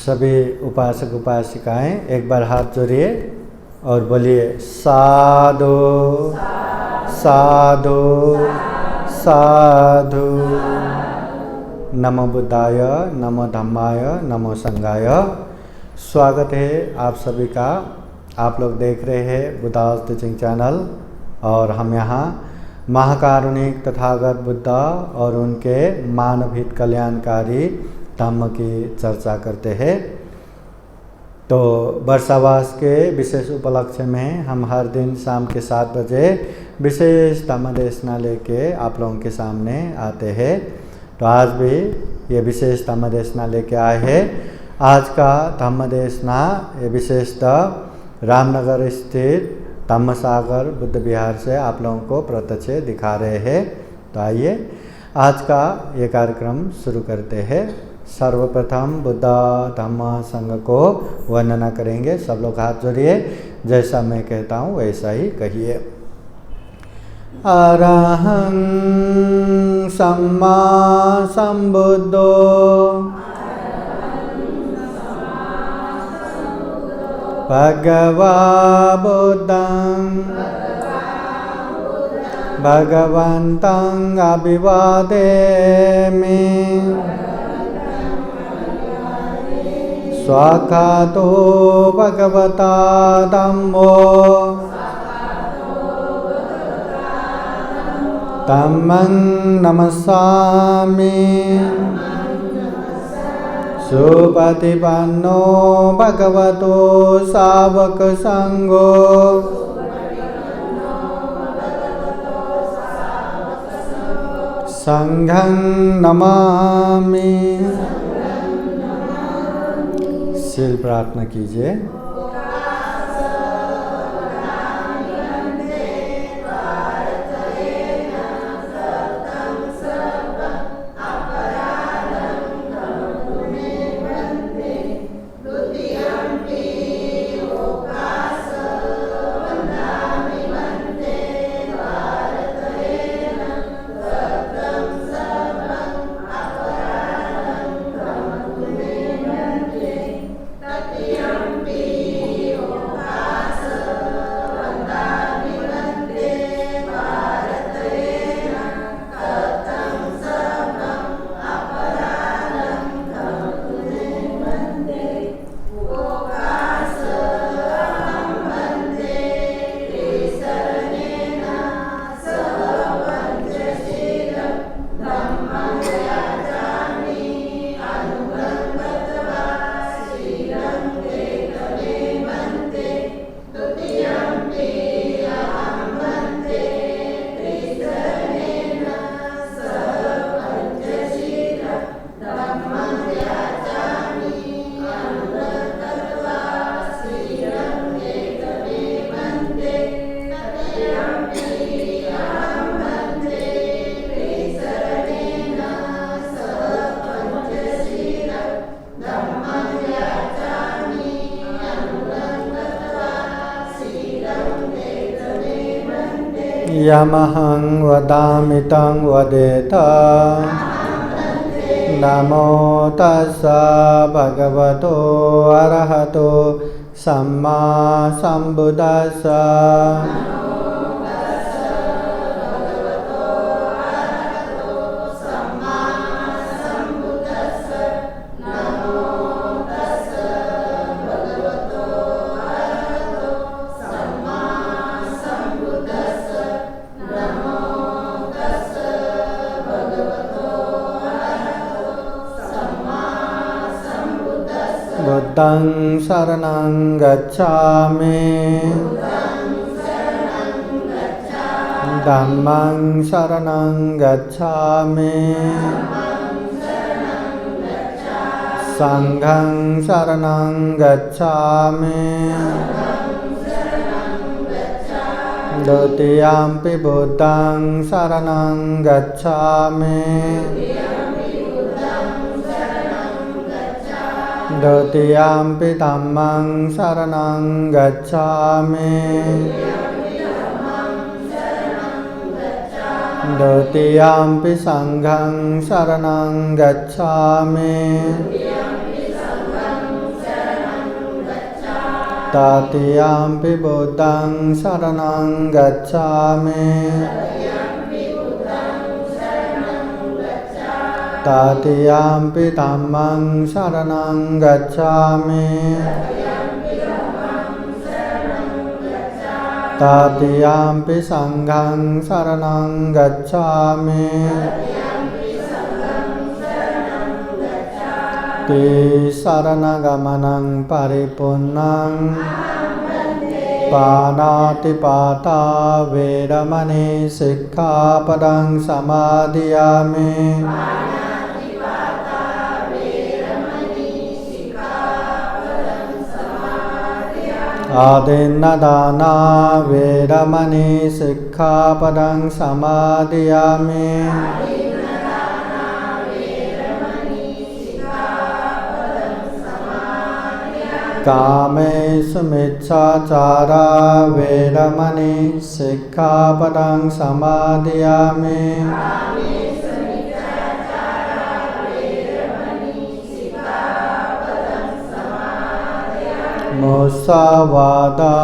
सभी उपासक उपासिकाएं एक बार हाथ जोड़िए और बोलिए साधु साधु साधु। नमो बुद्धाय, नमो धम्माय, नमो संघाय। स्वागत है आप सभी का। आप लोग देख रहे हैं बुद्धास टीचिंग चैनल और हम यहाँ महाकारुणिक तथागत बुद्ध और उनके मानवहित कल्याणकारी धम्म की चर्चा करते हैं। तो वर्षावास के विशेष उपलक्ष्य में हम हर दिन शाम के 7 बजे विशेष धम्म देशना लेके आप लोगों के सामने आते हैं। तो आज भी ये विशेष धम्म देशना लेके आए हैं। आज का धम्म देशना ये विशेषतः रामनगर स्थित धम्मसागर बुद्ध विहार से आप लोगों को प्रत्यक्ष दिखा रहे हैं। तो आइए आज का ये कार्यक्रम शुरू करते हैं। सर्वप्रथम बुद्ध धम्म संघ को वर्णना करेंगे। सब लोग हाथ जोड़िए, जैसा मैं कहता हूँ वैसा ही कहिए। अरहं सम्मा सम्बुद्धो भगवा बुद्धं भगवन्तं अभिवादेमि स्वाखातो भगवता धम्मो धम्मं नमस्सामि सुपतिपन्नो भगवतो सावक संघो संघं नमामि। शील प्रार्थना कीजिए। यमहं वदामि तं वदेत। नमो तस्स भगवतो अरहतो सम्मा सम्बुद्दस्स। बुद्धं शरणं गच्छामि धम्मं शरणं गच्छामि संघं शरणं गच्छामि द्वितीयंपि बुद्धं शरणं गच्छामि द्वितीयंपि धम्मं शरणं गच्छामि द्वितीयंपि संघं शरणं गच्छामि ततियम्पि बुद्धं शरणं गच्छामि ततियम्पि धम्मं शरणं गच्छामि ततियम्पि संघं शरणं गच्छामि शरणगमनं परिपूर्णं पाणातिपाता वेरमणि सिक्खापदं समादियामि आदिन्नदाना वेरमणि सिक्खापदं समादियामि कामेषु मिच्छाचारा वेरमणि सिक्खापदं समादियामि मुसावादा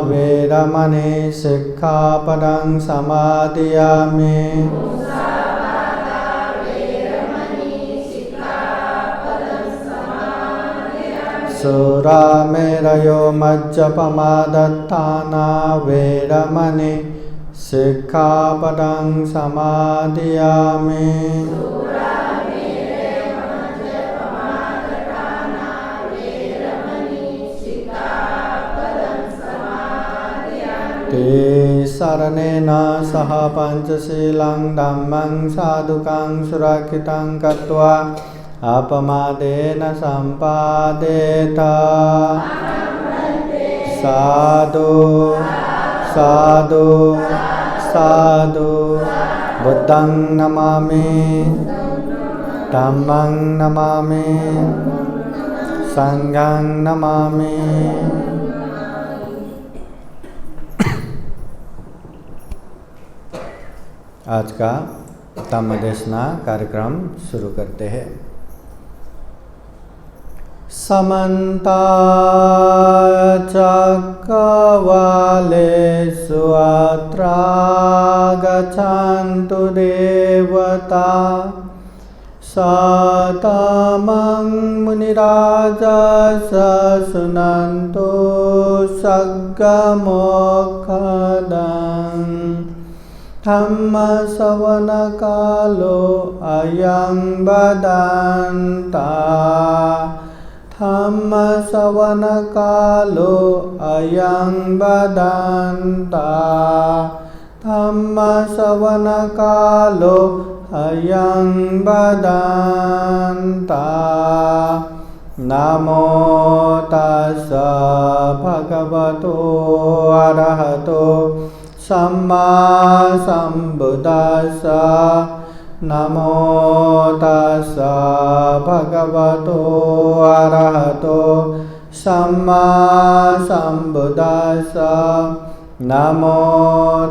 वेरमणि सिक्खापदं समादियामि सुरामेरयो मज्जपमादत्ताना वेरमणि सिक्खापदं समादियामि ते शरणेन सह पंचशीलं धम्मं साधुकं सुरक्षितं कृत्वा अपमादेन सम्पादेत साधु साधु साधु बुद्धं नमामि धम्मं नमामि संघं नमामि। आज का धम्मदेशना कार्यक्रम शुरू करते हैं। समन्ता चक्रवालेषु अत्र गच्छन्तु देवता सतमं मुनिराजस शृण्वन्तु सद्गमोक्षदं धम्मश्रवणकालो अयं बदन्ता धम्मश्रवणकालो अयं बदन्ता धम्मश्रवणकालो अयं बदन्ता। नमो तस्स भगवतो अरहतो सम्मा सम्बुद्दस्स नमो तस्स भगवतो अरहतो सम्मा सम्बुद्दस्स नमो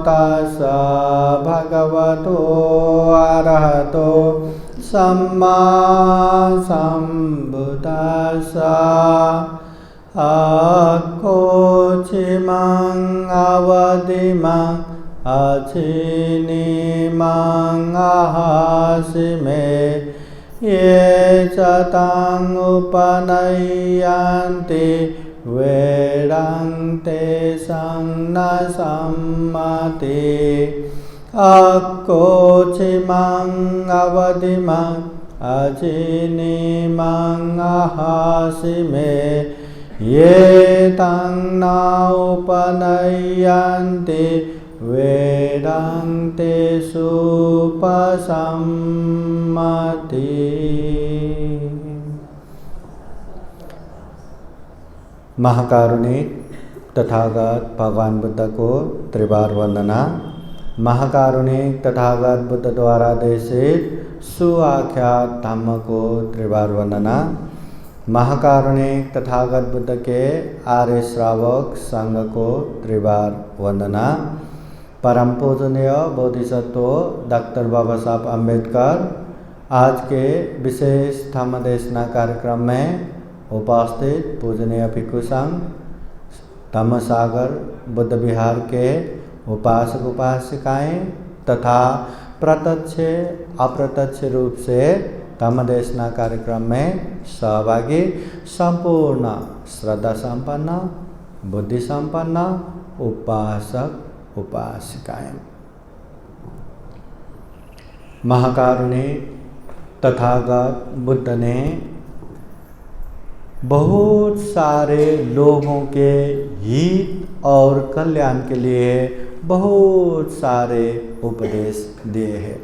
तस्स भगवतो अरहतो सम्मा सम्बुद्दस्स। अकोचिमं अवधिमं अचिनिमं अहासिमे ये च तां उपनयन्ति वेदं तेषां न सम्मति। अकोचिमं अवधिमं अचिनिमं अहासिमे ये तां न उपनयन्ति वेदं तेषु उपसम्मति। महाकारुणिक तथागत भगवान बुद्ध को त्रिबार वंदना। महाकारुणिक तथागत बुद्ध द्वारा देशित सुआख्यात धम्म को त्रिबार वंदना। महाकारुणिक तथागत बुद्ध के आर्य श्रावक संघ को त्रिबार वंदना। परम पूजनीय बोधिसत्व डॉक्टर बाबा साहब अम्बेडकर आज के विशेष धम्म देशना कार्यक्रम में उपस्थित पूजनीय भिक्षु संघ धम्मसागर बुद्ध विहार के उपासक उपासिकाएं तथा प्रत्यक्ष अप्रत्यक्ष रूप से धम्मदेशना कार्यक्रम में सहभागी संपूर्ण श्रद्धा संपन्न बुद्धि संपन्न उपासक उपासिकाएं। महाकारुणिक तथागत बुद्ध ने बहुत सारे लोगों के हित और कल्याण के लिए बहुत सारे उपदेश दिए हैं।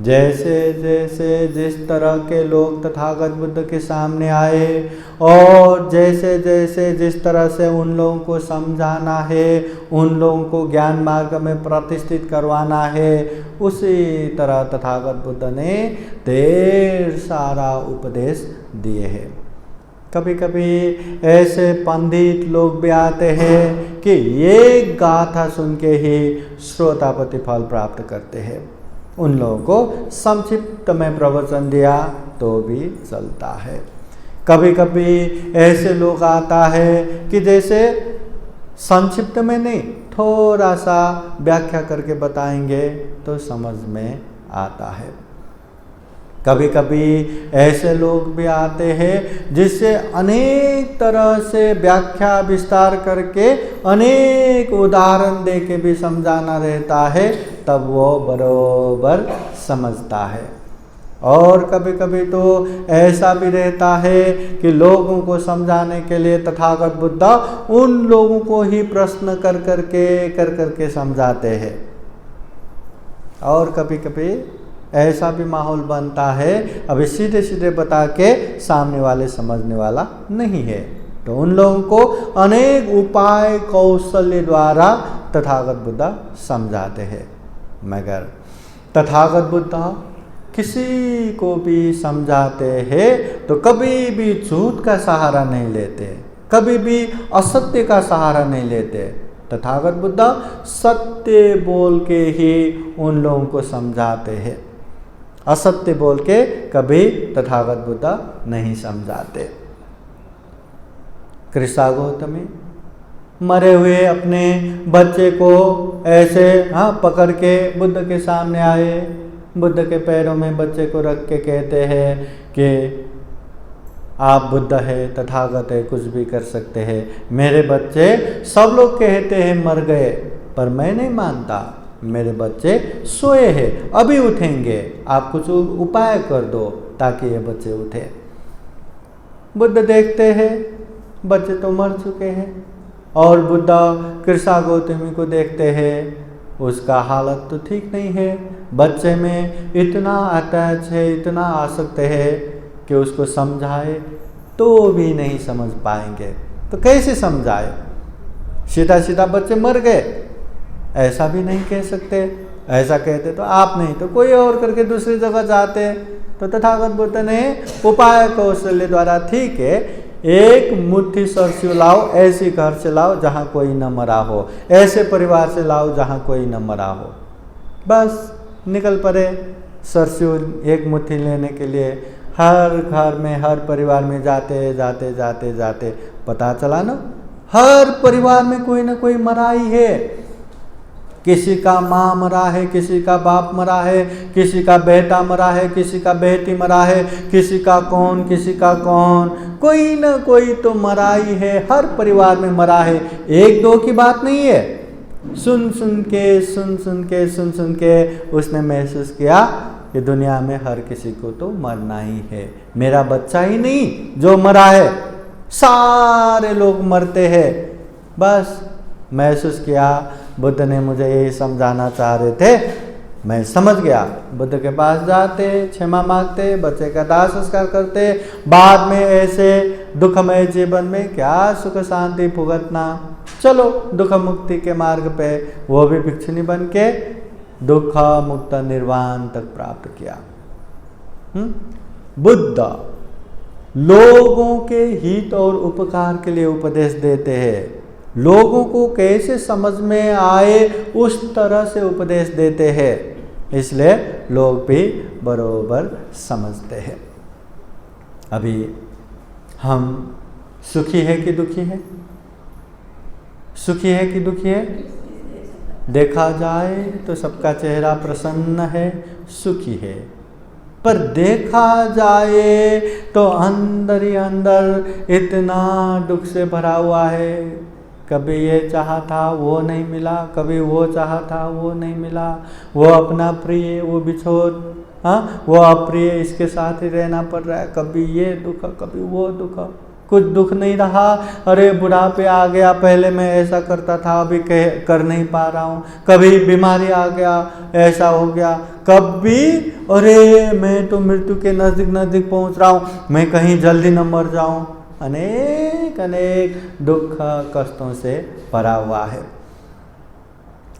जैसे जैसे जिस तरह के लोग तथागत बुद्ध के सामने आए और जैसे जैसे जिस तरह से उन लोगों को समझाना है, उन लोगों को ज्ञान मार्ग में प्रतिष्ठित करवाना है, उसी तरह तथागत बुद्ध ने ढेर सारा उपदेश दिए हैं। कभी कभी ऐसे पंडित लोग भी आते हैं कि ये गाथा सुन के ही श्रोता प्रतिफल प्राप्त करते हैं। उन लोगों को संक्षिप्त में प्रवचन दिया तो भी चलता है। कभी कभी ऐसे लोग आता है कि जैसे संक्षिप्त में नहीं, थोड़ा सा व्याख्या करके बताएंगे तो समझ में आता है। कभी कभी ऐसे लोग भी आते हैं जिससे अनेक तरह से व्याख्या विस्तार करके अनेक उदाहरण दे के भी समझाना रहता है, तब वो बरोबर समझता है। और कभी कभी तो ऐसा भी रहता है कि लोगों को समझाने के लिए तथागत बुद्ध उन लोगों को ही प्रश्न कर करके समझाते हैं। और कभी कभी ऐसा भी माहौल बनता है, अभी सीधे सीधे बता के सामने वाले समझने वाला नहीं है, तो उन लोगों को अनेक उपाय कौशल्य द्वारा तथागत बुद्ध समझाते हैं। मगर तथागत बुद्ध किसी को भी समझाते हैं तो कभी भी झूठ का सहारा नहीं लेते, कभी भी असत्य का सहारा नहीं लेते। तथागत बुद्ध सत्य बोल के ही उन लोगों को समझाते हैं, असत्य बोल के कभी तथागत बुद्ध नहीं समझाते। कृष्णा गौतमी मरे हुए अपने बच्चे को ऐसे पकड़ के बुद्ध के सामने आए, बुद्ध के पैरों में बच्चे को रख के कहते हैं कि आप बुद्ध है, तथागत है, कुछ भी कर सकते हैं। मेरे बच्चे सब लोग कहते हैं मर गए, पर मैं नहीं मानता, मेरे बच्चे सोए हैं, अभी उठेंगे, आप कुछ उपाय कर दो ताकि ये बच्चे उठे। बुद्ध देखते हैं बच्चे तो मर चुके हैं, और बुद्ध कृष्णा गौतमी को देखते हैं, उसका हालत तो ठीक नहीं है, बच्चे में इतना अटैच है, इतना आसक्त है कि उसको समझाए तो भी नहीं समझ पाएंगे। तो कैसे समझाए? सीधा सीधा बच्चे मर गए ऐसा भी नहीं कह सकते, ऐसा कहते तो आप नहीं तो कोई और करके दूसरी जगह जाते। तो तथागत बुद्ध ने उपाय कौशल्य द्वारा, ठीक है, एक मुट्ठी सरसों लाओ, ऐसी घर से लाओ जहाँ कोई न मरा हो, ऐसे परिवार से लाओ जहाँ कोई न मरा हो, बस निकल पड़े सरसों एक मुट्ठी लेने के लिए। हर घर में हर परिवार में जाते जाते जाते जाते पता चला ना, हर परिवार में कोई ना कोई मरा ही है। किसी का माँ मरा है, किसी का बाप मरा है, किसी का बेटा मरा है, किसी का बेटी मरा है, किसी का कौन, कोई ना कोई तो मरा ही है, हर परिवार में मरा है। एक दो की बात नहीं है, सुन सुन के उसने महसूस किया कि दुनिया में हर किसी को तो मरना ही है, मेरा बच्चा ही नहीं जो मरा है, सारे लोग मरते हैं। बस महसूस किया बुद्ध ने मुझे यही समझाना चाह रहे थे, मैं समझ गया। बुद्ध के पास जाते, क्षमा मांगते, बच्चे का दाह संस्कार करते, बाद में ऐसे दुखमय जीवन में क्या सुख शांति भुगतना, चलो दुख मुक्ति के मार्ग पे वो भी भिक्षुनी बन के दुख मुक्त निर्वाण तक प्राप्त किया। बुद्ध लोगों के हित और उपकार के लिए उपदेश देते हैं, लोगों को कैसे समझ में आए उस तरह से उपदेश देते हैं, इसलिए लोग भी बरोबर समझते हैं। अभी हम सुखी है कि दुखी है? सुखी है कि दुखी है? देखा जाए तो सबका चेहरा प्रसन्न है, सुखी है, पर देखा जाए तो अंदर ही अंदर इतना दुख से भरा हुआ है। कभी ये चाहा था वो नहीं मिला, कभी वो चाहा था वो नहीं मिला, वो अपना प्रिय वो बिछोड़, वो अप्रिय इसके साथ ही रहना पड़ रहा है। कभी ये दुख, कभी वो दुख, कुछ दुख नहीं रहा। अरे बुढ़ापे आ गया, पहले मैं ऐसा करता था अभी कर नहीं पा रहा हूँ। कभी बीमारी आ गया, ऐसा हो गया। कभी अरे मैं तो मृत्यु के नज़दीक नज़दीक पहुँच रहा हूँ, मैं कहीं जल्दी न मर जाऊँ। अनेक अनेक दुख कष्टों से भरा हुआ है।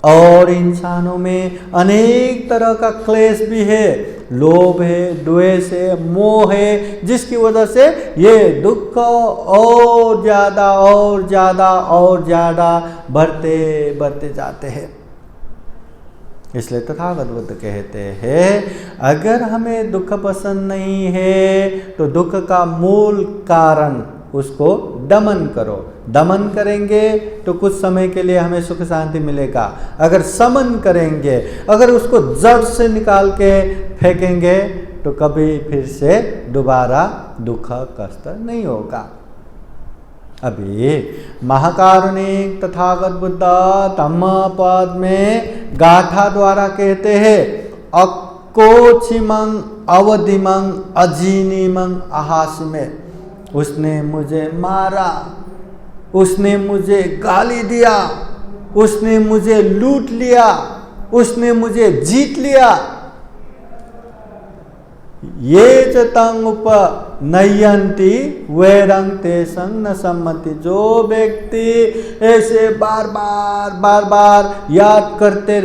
और इंसानों में अनेक तरह का क्लेश भी है, लोभ है, द्वेष है, मोह है, जिसकी वजह से ये दुख और ज़्यादा और ज़्यादा और ज़्यादा बढ़ते बढ़ते जाते हैं। इसलिए तथागत बुद्ध कहते हैं, अगर हमें दुख पसंद नहीं है तो दुख का मूल कारण उसको दमन करो। दमन करेंगे तो कुछ समय के लिए हमें सुख शांति मिलेगा। अगर समन करेंगे, अगर उसको जड़ से निकाल के फेंकेंगे तो कभी फिर से दोबारा दुख कष्ट नहीं होगा। अभी महाकारुणिक तथागत बुद्ध धम्मपद में गाथा द्वारा कहते हैं, अकोचिमं अवधिमं अजीनिमं अहासिमे। उसने मुझे मारा, उसने मुझे गाली दिया, उसने मुझे लूट लिया, उसने मुझे जीत लिया। ये चतंग उप नयंती वैरंग तेसंग न सम्मति। जो व्यक्ति ऐसे बार बार याद करते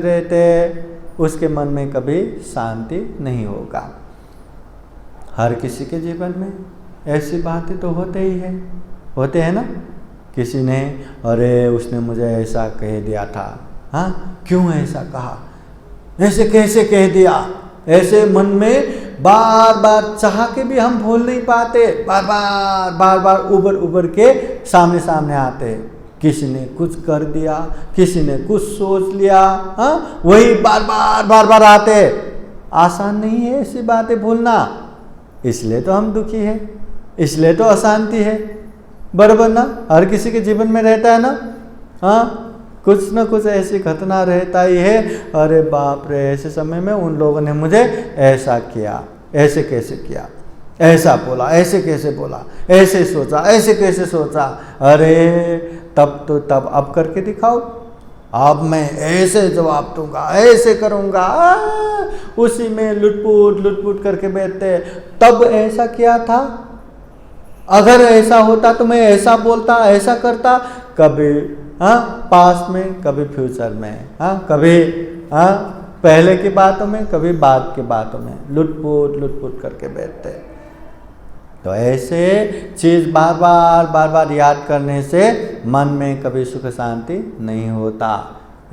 रहते उसके मन में कभी शांति नहीं होगा। हर किसी के जीवन में ऐसी बातें तो होते हैं ना। किसी ने अरे उसने मुझे ऐसा कह दिया था, हाँ क्यों ऐसा कहा, ऐसे कैसे कह दिया, ऐसे मन में बार बार चाह के भी हम भूल नहीं पाते, बार बार उबर के सामने आते। किसी ने कुछ कर दिया, किसी ने कुछ सोच लिया, हाँ वही बार आते। आसान नहीं है ऐसी बातें भूलना, इसलिए तो हम दुखी है, इसलिए तो अशांति है। बराबर ना, हर किसी के जीवन में रहता है ना, हाँ कुछ न कुछ ऐसी घटना रहता ही है। अरे बाप रे, ऐसे समय में उन लोगों ने मुझे ऐसा किया, ऐसे कैसे किया, ऐसा बोला, ऐसे कैसे बोला, ऐसे सोचा, ऐसे कैसे सोचा। अरे तब अब करके दिखाओ, अब मैं ऐसे जवाब दूंगा, ऐसे करूंगा। उसी में लुटपुट करके बैठते। तब ऐसा किया था, अगर ऐसा होता तो मैं ऐसा बोलता, ऐसा करता। कभी पास्ट में, कभी फ्यूचर में, कभी पहले की बातों में, कभी बाद की बातों में लुटपुट करके बैठते। तो ऐसे चीज बार बार याद करने से मन में कभी सुख शांति नहीं होता।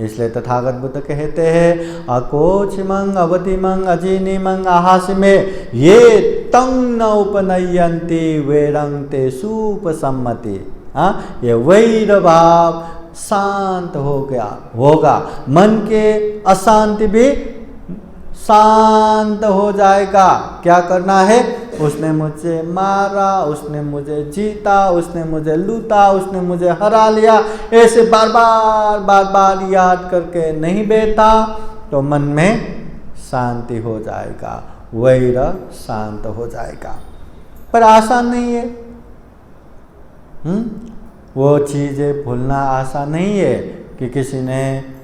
इसलिए तथागत बुद्ध कहते हैं, अकोचिमं अवधिमं अजीनिमं आहासिमे ये तंग न उपनयंती वैरंग ते सुपसम्मति। ये वैर भाव शांत होगा, मन के अशांति भी शांत हो जाएगा। क्या करना है? उसने मुझे मारा, उसने मुझे जीता, उसने मुझे लूटा, उसने मुझे हरा लिया, ऐसे बार याद करके नहीं बैठा तो मन में शांति हो जाएगा, वैर शांत हो जाएगा। पर आसान नहीं है, वो चीज़ें भूलना आसान नहीं है कि किसी ने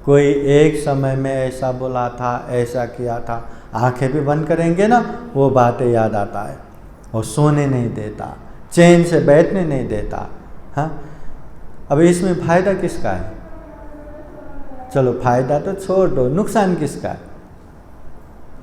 कोई एक समय में ऐसा बोला था, ऐसा किया था। आंखें भी बंद करेंगे ना, वो बातें याद आता है और सोने नहीं देता, चैन से बैठने नहीं देता। हाँ, अब इसमें फायदा किसका है? चलो फायदा तो छोड़ दो, नुकसान किसका है?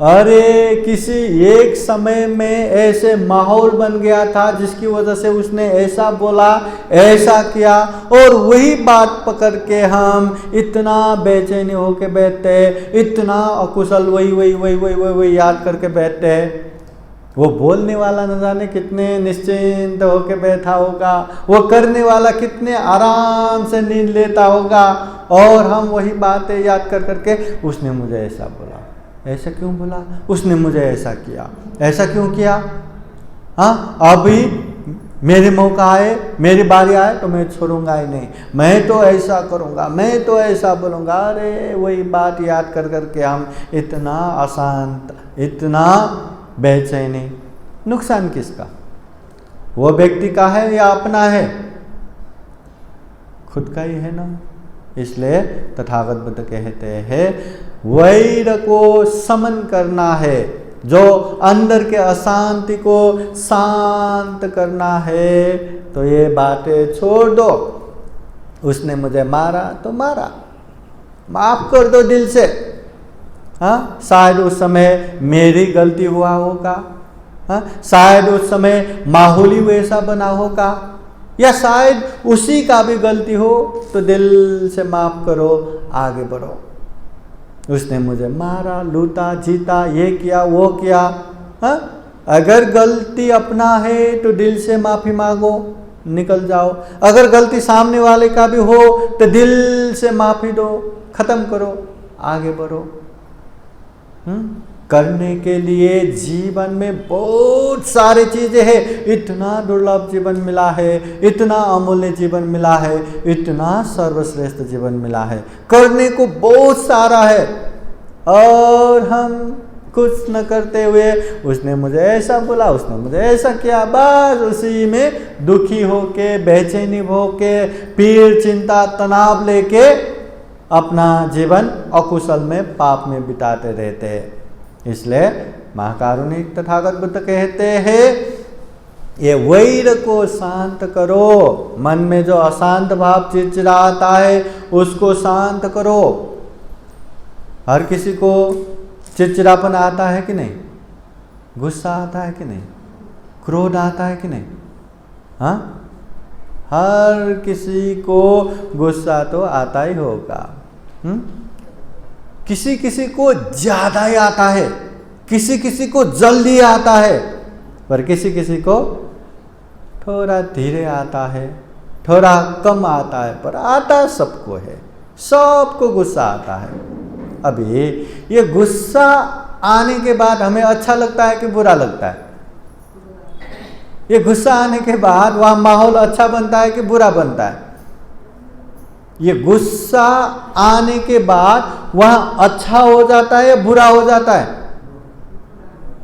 अरे किसी एक समय में ऐसे माहौल बन गया था जिसकी वजह से उसने ऐसा बोला, ऐसा किया, और वही बात पकड़ के हम इतना बेचैनी होके बैठते हैं, इतना अकुशल वही याद करके बैठते हैं। वो बोलने वाला न जाने कितने निश्चिंत होकर बैठा होगा, वो करने वाला कितने आराम से नींद लेता होगा, और हम वही बातें याद कर करके उसने मुझे ऐसा बोला, ऐसा क्यों बोला, उसने मुझे ऐसा किया, ऐसा क्यों किया, हाँ अभी मेरे मौका आए, मेरी बारी आए तो मैं छोड़ूंगा ही नहीं, मैं तो ऐसा करूंगा, मैं तो ऐसा बोलूंगा। अरे वही बात याद कर करके हम इतना अशांत, इतना बेचैनी। नुकसान किसका? वो व्यक्ति का है या अपना है? खुद का ही है ना। इसलिए तथागत बुद्ध कहते हैं वैर को समन करना है, जो अंदर के अशांति को शांत करना है, तो ये बातें छोड़ दो। उसने मुझे मारा तो मारा, माफ कर दो दिल से। हाँ, शायद उस समय मेरी गलती हुआ होगा, हाँ, शायद उस समय माहौल ही वैसा बना होगा, या शायद उसी का भी गलती हो, तो दिल से माफ करो, आगे बढ़ो। उसने मुझे मारा, लूटा, जीता, ये किया, वो किया, हाँ? अगर गलती अपना है तो दिल से माफी मांगो, निकल जाओ। अगर गलती सामने वाले का भी हो तो दिल से माफी दो, खत्म करो, आगे बढ़ो। करने के लिए जीवन में बहुत सारी चीजें हैं। इतना दुर्लभ जीवन मिला है, इतना अमूल्य जीवन मिला है, इतना सर्वश्रेष्ठ जीवन मिला है, करने को बहुत सारा है, और हम कुछ न करते हुए उसने मुझे ऐसा बोला, उसने मुझे ऐसा किया, बस उसी में दुखी होके, बेचैनी होके, पीड़, चिंता, तनाव लेके अपना जीवन अकुशल में, पाप में बिताते रहते हैं। इसलिए महाकारुणिक तथागत बुद्ध कहते हैं ये वैर को शांत करो। मन में जो अशांत भाव चिड़चिड़ाता है उसको शांत करो। हर किसी को चिड़चिड़ापन आता है कि नहीं? गुस्सा आता है कि नहीं? क्रोध आता है कि नहीं? हाँ, हर किसी को गुस्सा तो आता ही होगा। किसी किसी को ज्यादा ही आता है, किसी किसी को जल्दी आता है, पर किसी किसी को थोड़ा धीरे आता है, थोड़ा कम आता है, पर आता सबको है, सबको गुस्सा आता है। अभी ये गुस्सा आने के बाद हमें अच्छा लगता है कि बुरा लगता है? ये गुस्सा आने के बाद वह माहौल अच्छा बनता है कि बुरा बनता है? ये गुस्सा आने के बाद वह अच्छा हो जाता है या बुरा हो जाता है?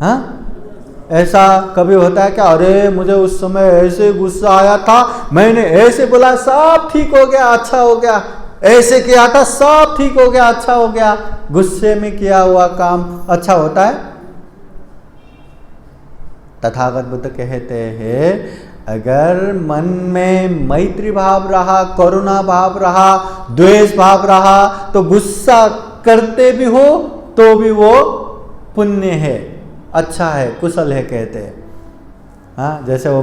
हाँ, ऐसा कभी होता है क्या? अरे मुझे उस समय ऐसे गुस्सा आया था, मैंने ऐसे बोला, सब ठीक हो गया, अच्छा हो गया, ऐसे किया था, सब ठीक हो गया, अच्छा हो गया। गुस्से में किया हुआ काम अच्छा होता है? तथागत बुद्ध कहते हैं अगर मन में मैत्री भाव रहा, करुणा भाव रहा, द्वेष भाव रहा, तो गुस्सा करते भी हो तो भी वो पुण्य है, अच्छा है, कुशल है कहते हैं। हाँ, जैसे वो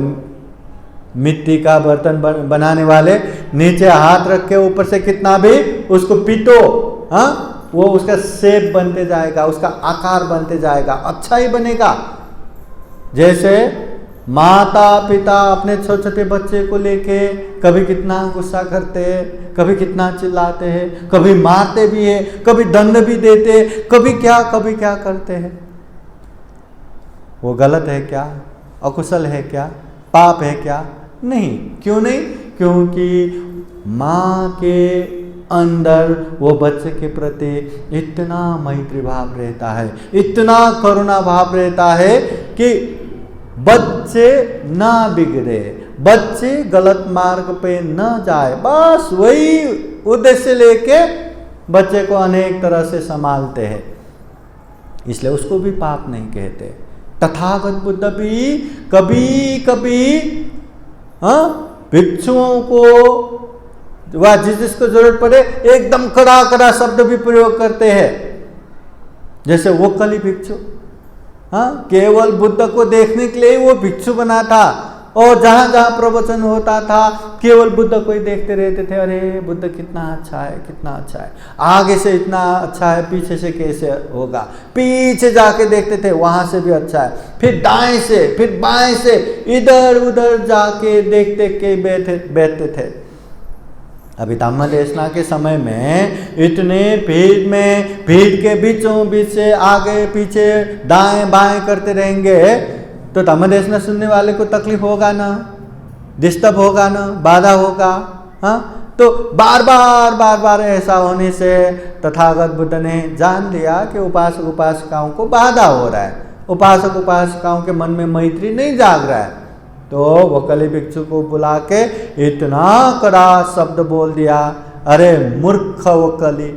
मिट्टी का बर्तन बनाने वाले नीचे हाथ रख के ऊपर से कितना भी उसको पीटो, हाँ, वो उसका शेप बनते जाएगा, उसका आकार बनते जाएगा, अच्छा ही बनेगा। जैसे माता पिता अपने छोटे छोटे बच्चे को लेके कभी कितना गुस्सा करते हैं, कभी कितना चिल्लाते हैं, कभी मारते भी है, कभी दंड भी देते, कभी क्या करते हैं। वो गलत है क्या? अकुशल है क्या? पाप है क्या? नहीं। क्यों नहीं? क्योंकि माँ के अंदर वो बच्चे के प्रति इतना मैत्री भाव रहता है, इतना करुणा भाव रहता है कि बच्चे ना बिगड़े, बच्चे गलत मार्ग पे न जाए, बस वही उद्देश्य लेके बच्चे को अनेक तरह से संभालते हैं, इसलिए उसको भी पाप नहीं कहते। तथागत बुद्ध भी कभी कभी भिक्षुओं को वह जिसको जरूरत पड़े एकदम कड़ा कड़ा शब्द भी प्रयोग करते हैं। जैसे वो कली भिक्षु, हाँ, केवल बुद्ध को देखने के लिए वो भिक्षु बना था, और जहाँ जहाँ प्रवचन होता था केवल बुद्ध को ही देखते रहते थे। अरे बुद्ध कितना अच्छा है, कितना अच्छा है, आगे से इतना अच्छा है, पीछे से कैसे होगा। पीछे जाके देखते थे, वहाँ से भी अच्छा है, फिर दाएं से, फिर बाएं से, इधर उधर जाके देखते के बैठते थे। अभी धम्म देशना के समय में इतने भीड़ में, भीड़ के बीचों बीच से आगे पीछे दाएं बाएं करते रहेंगे तो धम्म देशना सुनने वाले को तकलीफ होगा ना, डिस्टर्ब होगा ना, बाधा होगा। हाँ, तो बार बार ऐसा होने से तथागत बुद्ध ने जान लिया कि उपासक उपासिकाओं को बाधा हो रहा है, उपासक उपासिकाओं के मन में मैत्री नहीं जाग रहा है। तो वकली भिक्षु को बुला के इतना कड़ा शब्द बोल दिया, अरे मूर्ख वकली,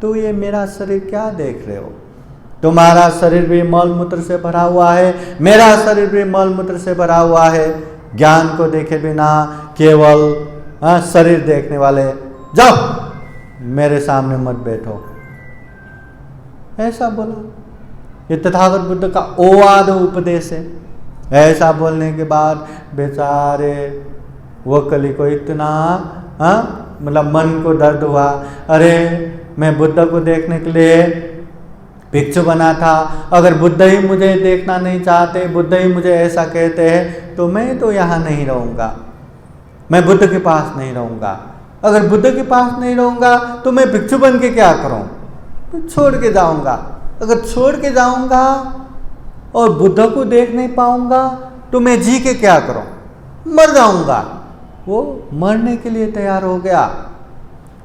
तो ये मेरा शरीर क्या देख रहे हो? तुम्हारा शरीर भी मल मूत्र से भरा हुआ है, मेरा शरीर भी मल मूत्र से भरा हुआ है। ज्ञान को देखे बिना केवल शरीर देखने वाले, जाओ मेरे सामने मत बैठो, ऐसा बोला। ये तथागत बुद्ध का ओवाद उपदेश है। ऐसा बोलने के बाद बेचारे वकली को इतना मतलब मन को दर्द हुआ, अरे मैं बुद्ध को देखने के लिए भिक्षु बना था, अगर बुद्ध ही मुझे देखना नहीं चाहते, बुद्ध ही मुझे ऐसा कहते हैं तो मैं तो यहाँ नहीं रहूँगा, मैं बुद्ध के पास नहीं रहूँगा। अगर बुद्ध के पास नहीं रहूँगा तो मैं भिक्षु बन के क्या करूँ? तो छोड़ के जाऊँगा। अगर छोड़ के जाऊँगा और बुद्ध को देख नहीं पाऊँगा तो मैं जी के क्या करूँ? मर जाऊँगा। वो मरने के लिए तैयार हो गया।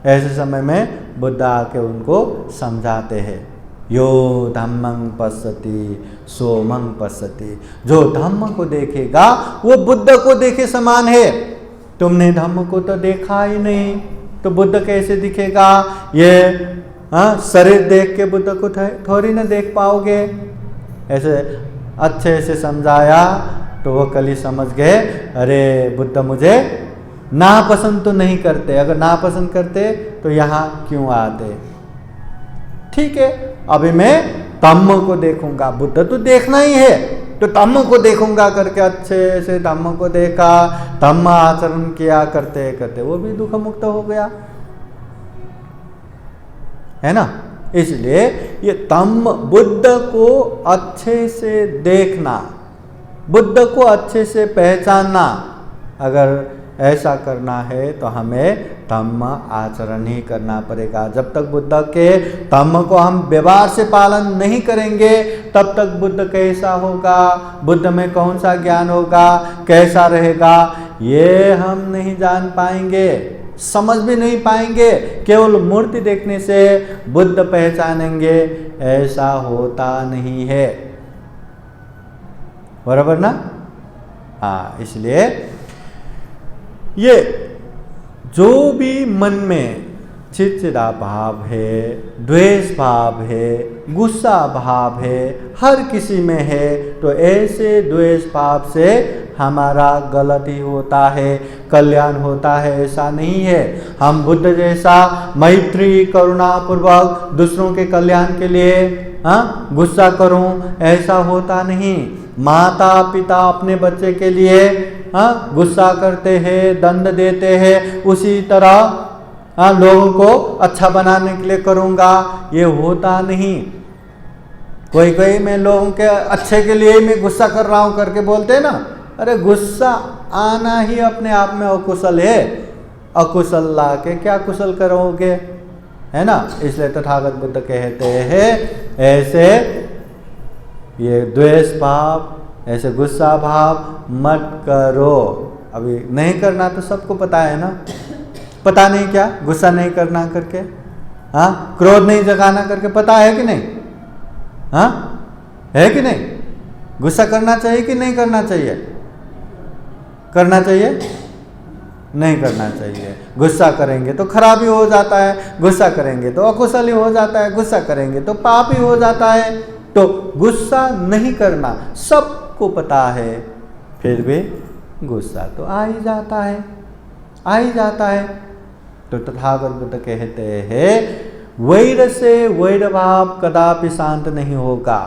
ऐसे समय में बुद्ध आके उनको समझाते हैं, यो धम्मं पश्यति सोमं पश्यति, जो धम्म को देखेगा वो बुद्ध को देखे समान है। तुमने धम्म को तो देखा ही नहीं तो बुद्ध कैसे दिखेगा? ये शरीर देख के बुद्ध को थोड़ी ना देख पाओगे। ऐसे अच्छे से समझाया तो वो कली समझ गए, अरे बुद्ध मुझे नापसंद तो नहीं करते, अगर नापसंद करते तो यहाँ क्यों आते। ठीक है, अभी मैं धम्म को देखूंगा, बुद्ध तो देखना ही है तो धम्म को देखूंगा करके अच्छे से धम्म को देखा, धम्म आचरण किया, करते करते वो भी दुख मुक्त हो गया, है ना। इसलिए ये धम्म, बुद्ध को अच्छे से देखना, बुद्ध को अच्छे से पहचानना, अगर ऐसा करना है तो हमें धम्म आचरण ही करना पड़ेगा। जब तक बुद्ध के धम्म को हम व्यवहार से पालन नहीं करेंगे तब तक बुद्ध कैसा होगा, बुद्ध में कौन सा ज्ञान होगा, कैसा रहेगा, ये हम नहीं जान पाएंगे, समझ भी नहीं पाएंगे। केवल मूर्ति देखने से बुद्ध पहचानेंगे, ऐसा होता नहीं है, बराबर ना। हाँ, इसलिए ये जो भी मन में चिड़चिड़ा भाव है, द्वेष भाव है, गुस्सा भाव है, हर किसी में है, तो ऐसे द्वेष भाव से हमारा गलत ही होता है, कल्याण होता है ऐसा नहीं है। हम बुद्ध जैसा मैत्री करुणा पूर्वक दूसरों के कल्याण के लिए गुस्सा करूं, ऐसा होता नहीं। माता पिता अपने बच्चे के लिए गुस्सा करते हैं, दंड देते हैं, उसी तरह लोगों को अच्छा बनाने के लिए करूँगा, ये होता नहीं। कोई मैं लोगों के अच्छे के लिए मैं गुस्सा कर रहा हूँ करके बोलते हैं ना, अरे गुस्सा आना ही अपने आप में अकुशल है, अकुशल ला के क्या कुशल करोगे, है ना। इसलिए तथागत बुद्ध कहते हैं ऐसे ये द्वेष भाव, ऐसे गुस्सा भाव मत करो। अभी नहीं करना तो सबको पता है ना, पता नहीं क्या गुस्सा नहीं करना करके, क्रोध नहीं जगाना करके, पता है कि नहीं, है कि नहीं। गुस्सा करना चाहिए कि नहीं करना चाहिए, करना चाहिए, नहीं करना चाहिए। गुस्सा करेंगे तो खराबी हो जाता है, गुस्सा करेंगे तो अकुशल ही हो जाता है, गुस्सा करेंगे तो पाप ही हो जाता है। तो गुस्सा नहीं करना सबको पता है, फिर भी गुस्सा तो आ ही जाता है, आ ही जाता है। तो तथागत बुद्ध कहते हैं वैर से वैर भाव कदापि शांत नहीं होगा।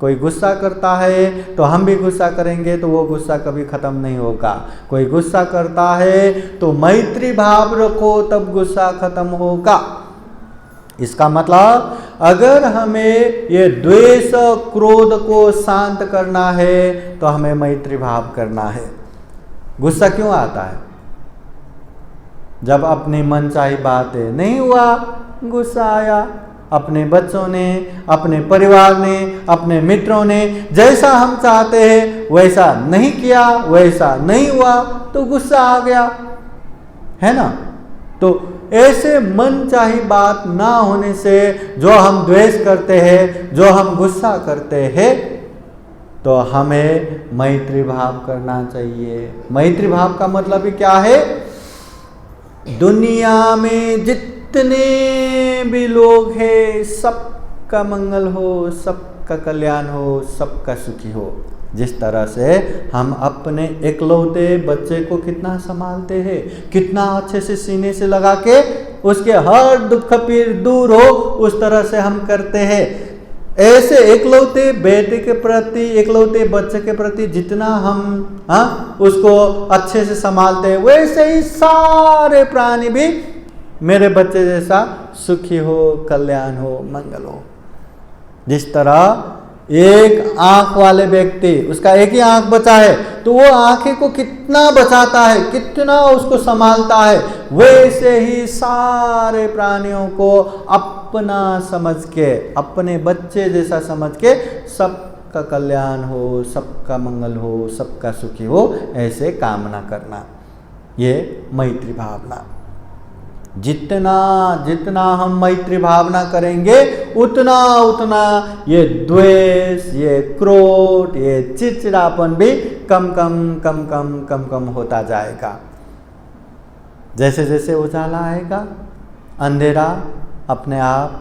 कोई गुस्सा करता है तो हम भी गुस्सा करेंगे तो वो गुस्सा कभी खत्म नहीं होगा। कोई गुस्सा करता है तो मैत्री भाव रखो तब गुस्सा खत्म होगा। इसका मतलब अगर हमें ये द्वेष क्रोध को शांत करना है तो हमें मैत्री भाव करना है। गुस्सा क्यों आता है? जब अपनी मनचाही बातें नहीं हुआ गुस्सा आया। अपने बच्चों ने, अपने परिवार ने, अपने मित्रों ने जैसा हम चाहते हैं वैसा नहीं किया, वैसा नहीं हुआ तो गुस्सा आ गया, है ना। तो ऐसे मनचाही बात ना होने से जो हम द्वेष करते हैं, जो हम गुस्सा करते हैं, तो हमें मैत्री भाव करना चाहिए। मैत्री भाव का मतलब ही क्या है? दुनिया में जितने भी लोग हैं सबका मंगल हो, सबका कल्याण हो, सबका सुखी हो। जिस तरह से हम अपने इकलौते बच्चे को कितना संभालते हैं, कितना अच्छे से सीने से लगा के उसके हर दुख पीड़ दूर हो, उस तरह से हम करते हैं। ऐसे इकलौते बेटे के प्रति, इकलौते बच्चे के प्रति जितना हम उसको अच्छे से संभालते हैं, वैसे ही सारे प्राणी भी मेरे बच्चे जैसा सुखी हो, कल्याण हो, मंगल हो। जिस तरह एक आंख वाले व्यक्ति, उसका एक ही आंख बचा है तो वो आंखें को कितना बचाता है, कितना उसको संभालता है, वैसे ही सारे प्राणियों को अपना समझ के, अपने बच्चे जैसा समझ के सबका कल्याण हो, सबका मंगल हो, सबका सुखी हो, ऐसे कामना करना, ये मैत्री भावना। जितना जितना हम मैत्री भावना करेंगे उतना उतना ये द्वेष, ये क्रोध, ये चिड़चिड़ापन भी कम कम कम कम कम कम होता जाएगा। जैसे जैसे उजाला आएगा अंधेरा अपने आप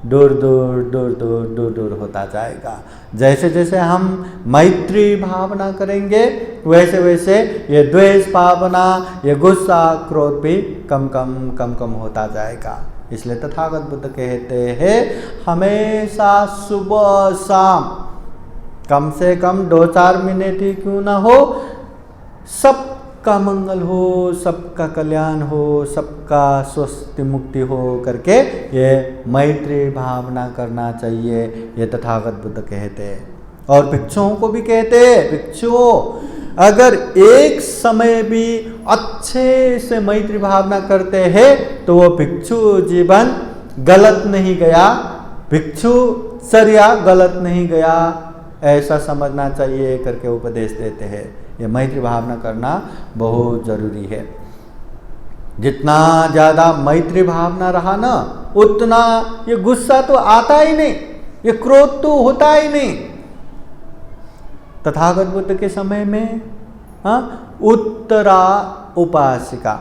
दूर दूर दूर दूर दूर दूर होता जाएगा। जैसे जैसे हम मैत्री भावना करेंगे वैसे वैसे ये द्वेष भावना, ये गुस्सा, क्रोध भी कम कम कम कम होता जाएगा। इसलिए तथागत बुद्ध कहते हैं हमेशा सुबह शाम कम से कम 2-4 मिनट ही क्यों ना हो, सबका मंगल हो, सबका कल्याण हो, सबका स्वस्थ मुक्ति हो करके ये मैत्री भावना करना चाहिए, ये तथागत बुद्ध कहते हैं। और भिक्षुओं को भी कहते हैं, भिक्षुओं अगर एक समय भी अच्छे से मैत्री भावना करते हैं तो वो भिक्षु जीवन गलत नहीं गया, भिक्षुचर्या गलत नहीं गया, ऐसा समझना चाहिए करके उपदेश देते हैं। ये मैत्री भावना करना बहुत जरूरी है। जितना ज़्यादा मैत्री भावना रहा ना उतना ये गुस्सा तो आता ही नहीं, ये क्रोध तो होता ही नहीं। तथागत बुद्ध के समय में उत्तरा उपासिका,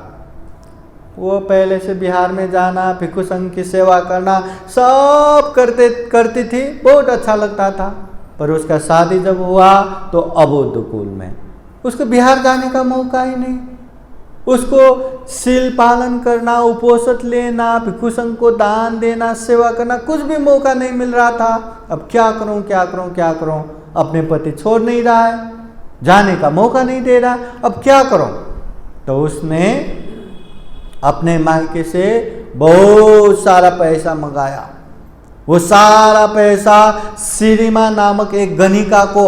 वो पहले से बिहार में जाना, भिक्षु संघ की सेवा करना सब करती थी, बहुत अच्छा लगता था। पर उसका शादी जब हुआ तो अबोध कुल में, उसको बिहार जाने का मौका ही नहीं, उसको शील पालन करना, उपोषण लेना, भिक्षु संघ को दान देना, सेवा करना कुछ भी मौका नहीं मिल रहा था। अब क्या करूं क्या करूं क्या करूं, अपने पति छोड़ नहीं रहा है, जाने का मौका नहीं दे रहा, अब क्या करूं। तो उसने अपने मायके से बहुत सारा पैसा मंगाया, वो सारा पैसा सिरिमा नामक एक गणिका को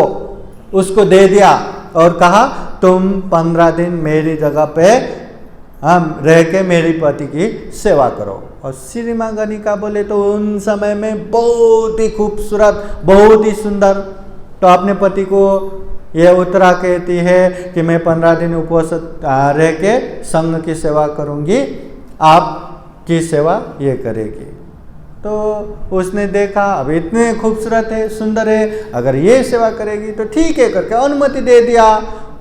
उसको दे दिया और कहा तुम 15 दिन मेरी जगह पे रह के मेरी पति की सेवा करो। और सिरिमा गणिका बोले तो उन समय में बहुत ही खूबसूरत, बहुत ही सुंदर। तो अपने पति को ये उत्तरा कहती है कि मैं 15 दिन उपवास रह के संघ की सेवा करूंगी, आपकी सेवा ये करेगी। तो उसने देखा अब इतने खूबसूरत है, सुंदर है, अगर ये सेवा करेगी तो ठीक है करके अनुमति दे दिया।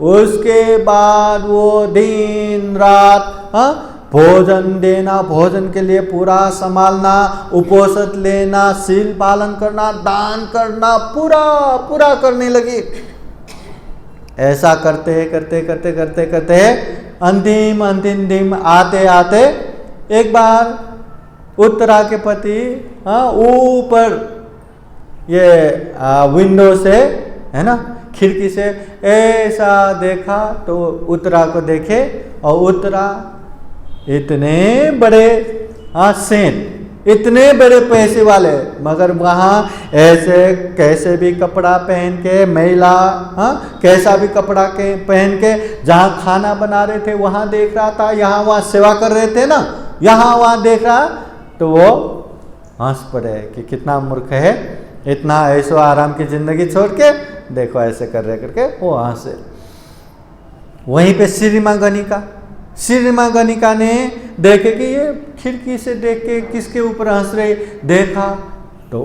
उसके बाद वो दिन रात भोजन देना, भोजन के लिए पूरा संभालना, उपोषण लेना, शील पालन करना, दान करना, पूरा पूरा करने लगी। ऐसा करते करते करते करते करते अंतिम दिन आते आते एक बार उत्तरा के पति ऊपर ये विंडो से, है ना, खिड़की से ऐसा देखा तो उत्तरा को देखे, और उत्तरा इतने बड़े सेठ, इतने बड़े पैसे वाले, मगर वहाँ ऐसे कैसे भी कपड़ा पहन के, महिला कैसा भी कपड़ा के पहन के जहाँ खाना बना रहे थे वहाँ देख रहा था, यहाँ वहाँ सेवा कर रहे थे ना, यहाँ वहाँ देख रहा, तो वो हंस पड़े कि कितना मूर्ख है, इतना ऐसो आराम की जिंदगी छोड़ के देखो ऐसे कर रहे करके वो हंसे। वहीं पे श्रीमा गणिका ने देखे कि ये खिड़की से देख के किसके ऊपर हंस रहे, देखा तो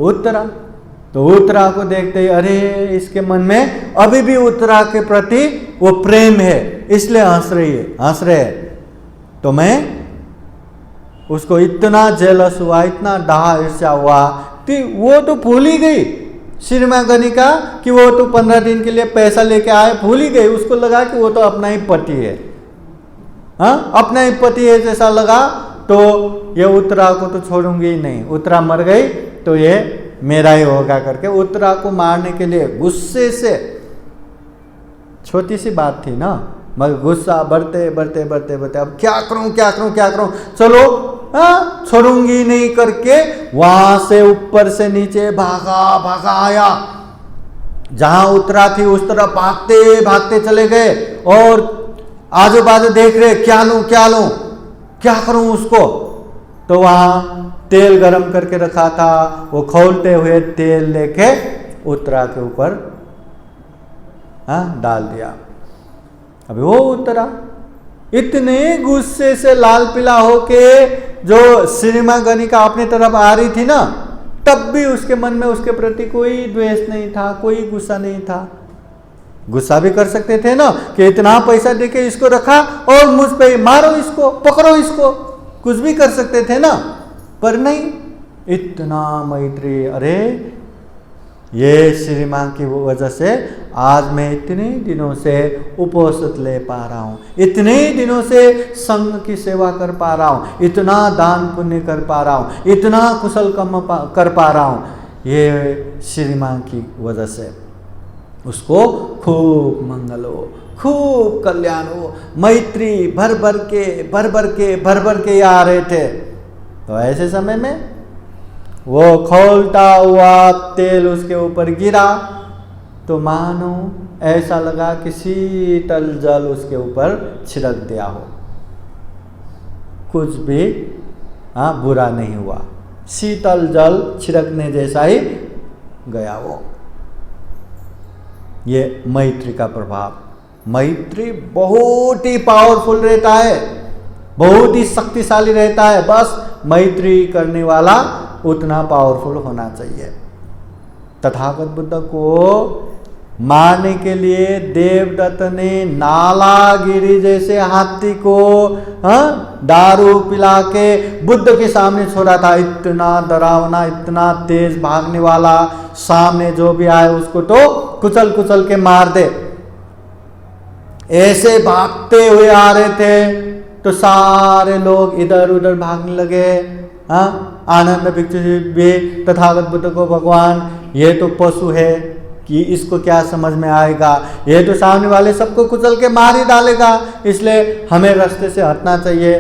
उत्तरा को देखते ही अरे इसके मन में अभी भी उत्तरा के प्रति वो प्रेम है, इसलिए हंस रहे। तो मैं उसको इतना जेलस हुआ, इतना डाहा ईर्ष्या हुआ कि वो तो भूल ही गई श्रीमा गणिका कि वो तो 15 दिन के लिए पैसा लेके आए, भूल ही गई। उसको लगा कि वो तो अपना ही पति है, अपना ही पति है जैसा लगा, तो ये उत्तरा को तो छोड़ूंगी ही नहीं, उत्तरा मर गई तो ये मेरा ही होगा करके उत्तरा को मारने के लिए गुस्से से, छोटी सी बात थी ना, मगर गुस्सा बढ़ते अब क्या करूं, चलो छोड़ूंगी नहीं करके वहां से ऊपर से नीचे भागा आया। जहां उत्तरा थी उस तरफ भागते चले गए, और आजू बाजू देख रहे क्या लूं क्या करूं उसको। तो वहां तेल गरम करके रखा था, वो खौलते हुए तेल लेके उत्तरा के ऊपर डाल दिया। अभी वो उत्तरा इतने गुस्से से लाल पीला होके जो श्रीमा गणिका अपनी तरफ आ रही थी ना, तब भी उसके मन में उसके प्रति कोई द्वेष नहीं था, कोई गुस्सा नहीं था। गुस्सा भी कर सकते थे ना कि इतना पैसा देके इसको रखा और मुझ पे मारो इसको, पकड़ो इसको, कुछ भी कर सकते थे ना, पर नहीं, इतना मैत्री। अरे ये श्रीमान की वजह से आज मैं इतने दिनों से उपवास ले पा रहा हूँ, इतने दिनों से संघ की सेवा कर पा रहा हूँ, इतना दान पुण्य कर पा रहा हूँ, इतना कुशल कर्म कर पा रहा हूँ, ये श्रीमान की वजह से। उसको खूब मंगल हो, खूब कल्याण हो, मैत्री भर भर के आ रहे थे। तो ऐसे समय में वो खौलता हुआ तेल उसके ऊपर गिरा तो मानो ऐसा लगा कि शीतल जल उसके ऊपर छिड़क दिया हो, कुछ भी बुरा नहीं हुआ, शीतल जल छिड़कने जैसा ही गया वो। ये मैत्री का प्रभाव। मैत्री बहुत ही पावरफुल रहता है, बहुत ही शक्तिशाली रहता है, बस मैत्री करने वाला उतना पावरफुल होना चाहिए। तथागत बुद्ध को मारने के लिए देवदत्त ने नालागिरी जैसे हाथी को दारू पिला के बुद्ध के सामने छोड़ा था। इतना डरावना, इतना तेज भागने वाला, सामने जो भी आए उसको तो कुचल के मार दे। ऐसे भागते हुए आ रहे थे तो सारे लोग इधर उधर भागने लगे। आनंद भिक्षु भी तथागत बुद्ध को, भगवान ये तो पशु है कि इसको क्या समझ में आएगा, ये तो सामने वाले सबको कुचल के मार ही डालेगा, इसलिए हमें रास्ते से हटना चाहिए,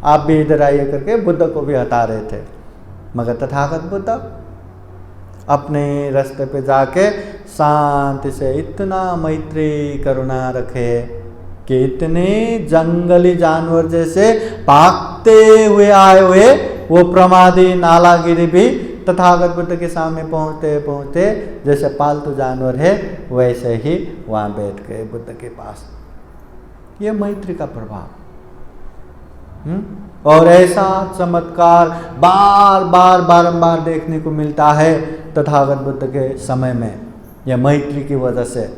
आप भी इधर आइए करके बुद्ध को भी हटा रहे थे। मगर तथागत बुद्ध अपने रास्ते पे जाके शांति से इतना मैत्री करुणा रखे कि इतने जंगली जानवर जैसे भागते हुए आए हुए वो प्रमादी नालागिरी भी तथागत बुद्ध के सामने पहुँचते जैसे पालतू जानवर है वैसे ही वहाँ बैठ गए बुद्ध के पास। ये मैत्री का प्रभाव। और ऐसा चमत्कार बारंबार देखने को मिलता है तथागत बुद्ध के समय में, यह मैत्री की वजह से।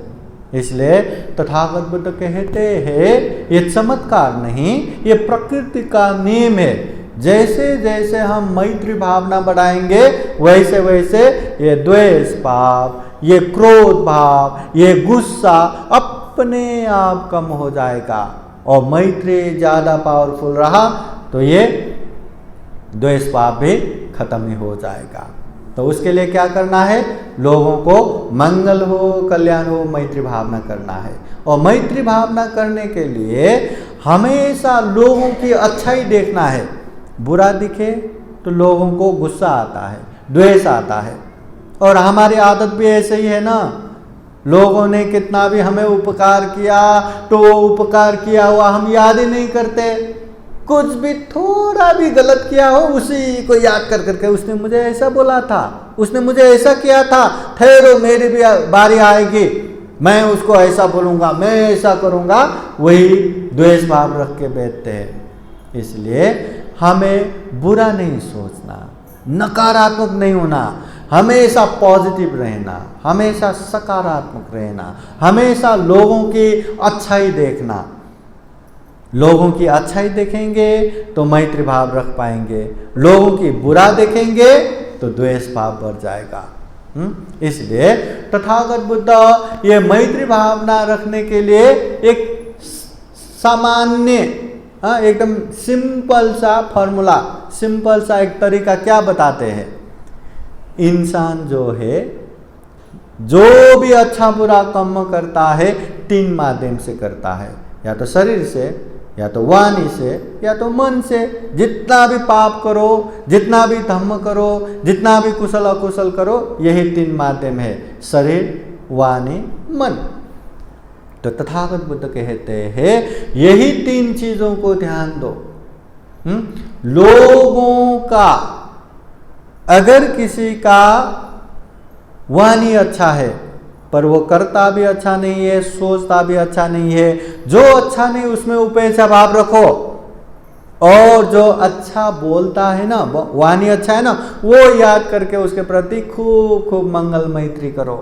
इसलिए तथागत बुद्ध कहते हैं ये चमत्कार नहीं, ये प्रकृति का नियम है। जैसे जैसे हम मैत्री भावना बढ़ाएंगे वैसे वैसे ये द्वेष भाव, ये क्रोध भाव, ये गुस्सा अपने आप कम हो जाएगा। और मैत्री ज़्यादा पावरफुल रहा तो ये द्वेष भाव भी खत्म ही हो जाएगा। तो उसके लिए क्या करना है? लोगों को मंगल हो, कल्याण हो, मैत्री भावना करना है। और मैत्री भावना करने के लिए हमेशा लोगों की अच्छाई देखना है। बुरा दिखे तो लोगों को गुस्सा आता है, द्वेष आता है। और हमारी आदत भी ऐसे ही है ना, लोगों ने कितना भी हमें उपकार किया तो वो उपकार किया हुआ हम याद ही नहीं करते। कुछ भी थोड़ा भी गलत किया हो उसी को याद कर करके, उसने मुझे ऐसा बोला था, उसने मुझे ऐसा किया था, ठहरो मेरी भी बारी आएगी, मैं उसको ऐसा बोलूँगा, मैं ऐसा करूँगा, वही द्वेष भाव रख के बैठते हैं। इसलिए हमें बुरा नहीं सोचना, नकारात्मक नहीं होना, हमेशा पॉजिटिव रहना, हमेशा सकारात्मक रहना, हमेशा लोगों की अच्छाई देखना। लोगों की अच्छाई देखेंगे तो मैत्री भाव रख पाएंगे, लोगों की बुरा देखेंगे तो द्वेष भाव बढ़ जाएगा। इसलिए तथागत बुद्ध ये मैत्री भावना रखने के लिए एक सामान्य एकदम सिंपल सा फॉर्मूला, सिंपल सा एक तरीका क्या बताते हैं? इंसान जो है, जो भी अच्छा बुरा कर्म करता है 3 माध्यम से करता है, या तो शरीर से, या तो वाणी से, या तो मन से। जितना भी पाप करो, जितना भी धर्म करो, जितना भी कुशल अकुशल करो, यही 3 माध्यम है, शरीर, वाणी, मन। तो तथागत बुद्ध कहते हैं यही 3 चीजों को ध्यान दो। लोगों का, अगर किसी का वाणी अच्छा है पर वो करता भी अच्छा नहीं है, सोचता भी अच्छा नहीं है, जो अच्छा नहीं उसमें उपेक्षा भाव रखो। और जो अच्छा बोलता है ना, वाणी अच्छा है ना, वो याद करके उसके प्रति खूब खूब मंगल मैत्री करो।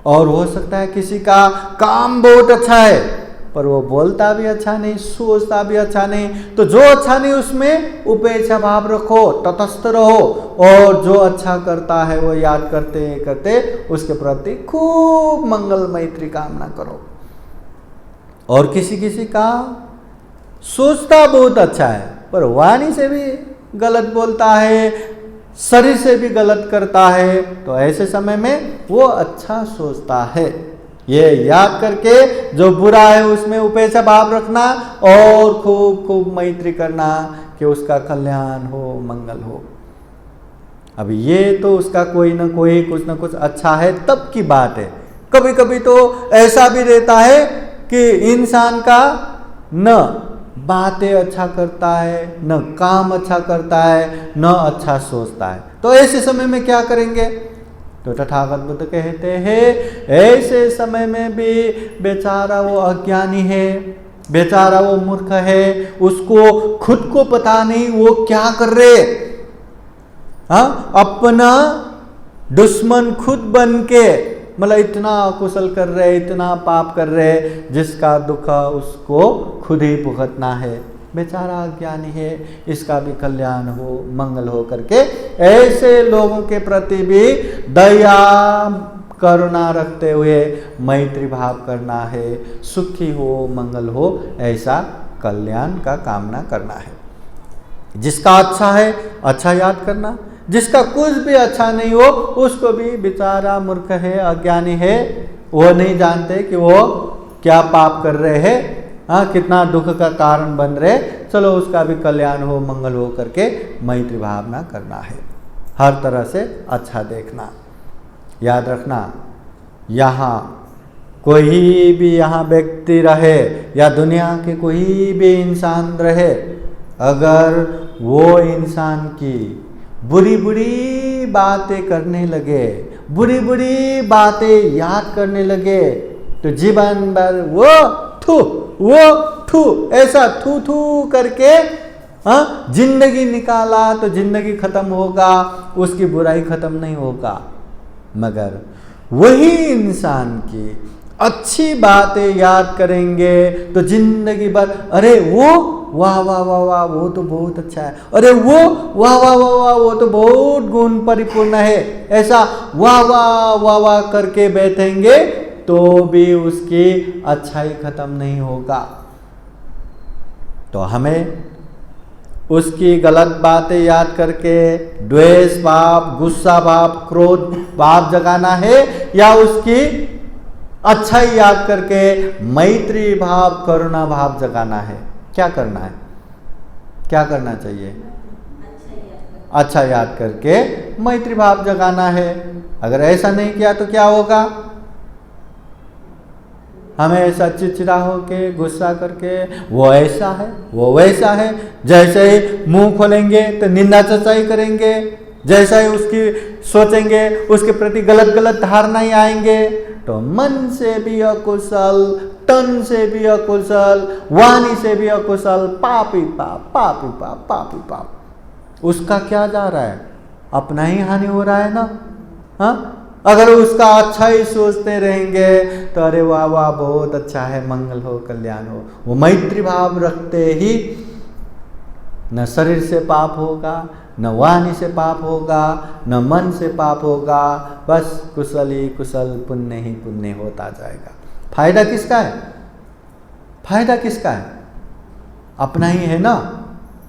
और हो सकता है किसी का काम बहुत अच्छा है पर वो बोलता भी अच्छा नहीं, सोचता भी अच्छा नहीं, तो जो अच्छा नहीं उसमें उपेक्षा भाव रखो, तटस्थ रहो। और जो अच्छा करता है वो याद करते करते उसके प्रति खूब मंगल मैत्री कामना करो। और किसी किसी का सोचता बहुत अच्छा है पर वाणी से भी गलत बोलता है, शरीर से भी गलत करता है, तो ऐसे समय में वो अच्छा सोचता है। ये याद करके जो बुरा है उसमें उपेक्षा भाव रखना और खूब खूब मैत्री करना कि उसका कल्याण हो, मंगल हो। अब ये तो उसका कोई ना कोई कुछ ना कुछ अच्छा है तब की बात है। कभी कभी तो ऐसा भी रहता है कि इंसान का न बातें अच्छा करता है, न काम अच्छा करता है, न अच्छा सोचता है। तो ऐसे समय में क्या करेंगे? तो तथागत बुद्ध कहते हैं ऐसे समय में भी बेचारा वो अज्ञानी है, बेचारा वो मूर्ख है, उसको खुद को पता नहीं वो क्या कर रहे। अपना दुश्मन खुद बन के, मतलब इतना अकुशल कर रहे, इतना पाप कर रहे, जिसका दुख उसको खुद ही भुगतना है। बेचारा अज्ञानी है, इसका भी कल्याण हो, मंगल हो करके ऐसे लोगों के प्रति भी दया करुणा रखते हुए मैत्री भाव करना है। सुखी हो, मंगल हो, ऐसा कल्याण का कामना करना है। जिसका अच्छा है अच्छा याद करना, जिसका कुछ भी अच्छा नहीं हो उसको भी बेचारा मूर्ख है, अज्ञानी है, वो नहीं जानते कि वो क्या पाप कर रहे हैं, कितना दुख का कारण बन रहे, चलो उसका भी कल्याण हो, मंगल हो करके मैत्री भावना करना है। हर तरह से अच्छा देखना। याद रखना, यहाँ कोई भी यहाँ व्यक्ति रहे या दुनिया के कोई भी इंसान रहे, अगर वो इंसान की बुरी बुरी बातें करने लगे, बुरी बुरी बातें याद करने लगे, तो जीवन भर वो थू ऐसा थू थू करके जिंदगी निकाला तो जिंदगी खत्म होगा, उसकी बुराई खत्म नहीं होगा। मगर वही इंसान की अच्छी बातें याद करेंगे तो जिंदगी भर, अरे वो वाह वाह वाह वाह वो तो बहुत अच्छा है, अरे वो वाह वाह वाह वाह वो तो बहुत गुण परिपूर्ण है, ऐसा वाह वाह वाह वाह करके बैठेंगे तो भी उसकी अच्छाई खत्म नहीं होगा। तो हमें उसकी गलत बातें याद करके द्वेष भाव, गुस्सा भाव, क्रोध भाव जगाना है, या उसकी अच्छाई याद करके मैत्री भाव, करुणा भाव जगाना है? क्या करना है? क्या करना चाहिए? अच्छा याद करके मैत्री भाव जगाना है। अगर ऐसा नहीं किया तो क्या होगा? हमें ऐसा चिड़चिड़ा होके, गुस्सा करके, वो ऐसा है, वो वैसा है, जैसे ही मुंह खोलेंगे तो निंदा चर्चाई करेंगे, जैसा ही उसकी सोचेंगे उसके प्रति गलत गलत धारणाएं आएंगे, तो मन से भी अकुशल, तन से भी अकुशल, वाणी से भी अकुशल, पापी पाप, पापी पाप, पापी पाप। उसका क्या जा रहा है? अपना ही हानि हो रहा है ना। हाँ, अगर उसका अच्छा ही सोचते रहेंगे तो अरे वाह वाह बहुत अच्छा है, मंगल हो, कल्याण हो। वो मैत्री भाव रखते ही न शरीर से पाप होगा, न वाणी से पाप होगा, न मन से पाप होगा, बस कुशल ही कुशल, पुण्य ही पुण्य होता जाएगा। फायदा किसका है? फायदा किसका है? अपना ही है ना,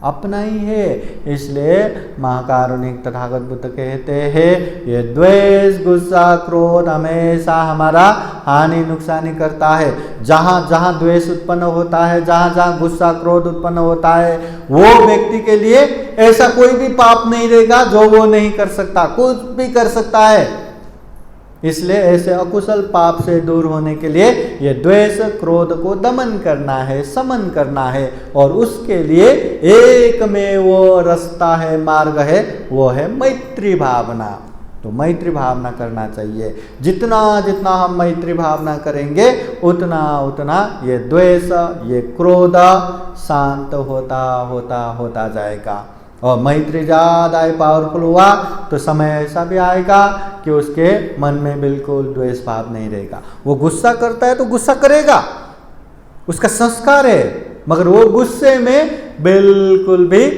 अपना ही है। इसलिए महाकारुणिक तथागत बुद्ध कहते हैं, ये द्वेष, गुस्सा, क्रोध हमेशा हमारा हानि नुकसानी करता है। जहाँ जहाँ द्वेष उत्पन्न होता है, जहाँ जहाँ गुस्सा क्रोध उत्पन्न होता है, वो व्यक्ति के लिए ऐसा कोई भी पाप नहीं रहेगा जो वो नहीं कर सकता, कुछ भी कर सकता है। इसलिए ऐसे अकुशल पाप से दूर होने के लिए ये द्वेष क्रोध को दमन करना है, समन करना है, और उसके लिए एक में वो रास्ता है, मार्ग है, वो है मैत्री भावना। तो मैत्री भावना करना चाहिए। जितना जितना हम मैत्री भावना करेंगे उतना उतना ये द्वेष, ये क्रोध शांत होता होता होता जाएगा। और मैत्री ज़्यादा पावरफुल हुआ तो समय ऐसा भी आएगा कि उसके मन में बिल्कुल द्वेष भाव नहीं रहेगा। वो गुस्सा करता है तो गुस्सा करेगा, उसका संस्कार है, मगर वो गुस्से में बिल्कुल भी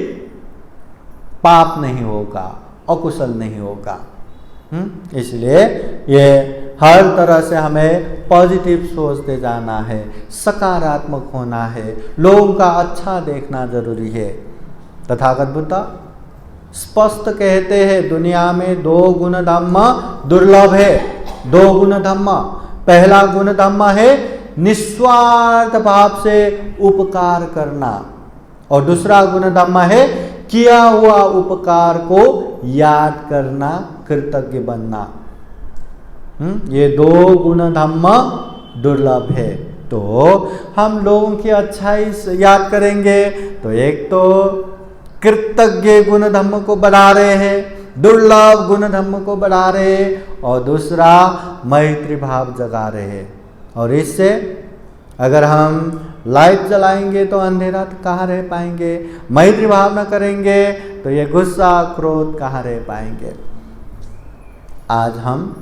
पाप नहीं होगा, अकुशल नहीं होगा। इसलिए ये हर तरह से हमें पॉजिटिव सोचते जाना है, सकारात्मक होना है, लोगों का अच्छा देखना जरूरी है। तथागत बुद्ध स्पष्ट कहते हैं, दुनिया में दो गुण धम्म दुर्लभ है। दो गुण धम्म, पहला गुण धम्म है निस्वार्थ भाव से उपकार करना, और दूसरा गुण धम्म है किया हुआ उपकार को याद करना, कृतज्ञ बनना। ये दो गुण धम्म दुर्लभ है। तो हम लोगों की अच्छाई याद करेंगे तो एक तो कृतज्ञ गुण धम्म को बढ़ा रहे हैं, दुर्लभ गुण धम्म को बढ़ा रहे हैं, और दूसरा मैत्री भाव जगा रहे हैं। और इससे अगर हम लाइट जलाएंगे तो अंधेरा कहाँ रह पाएंगे, मैत्री भावना करेंगे तो ये गुस्सा क्रोध कहाँ रह पाएंगे। आज हम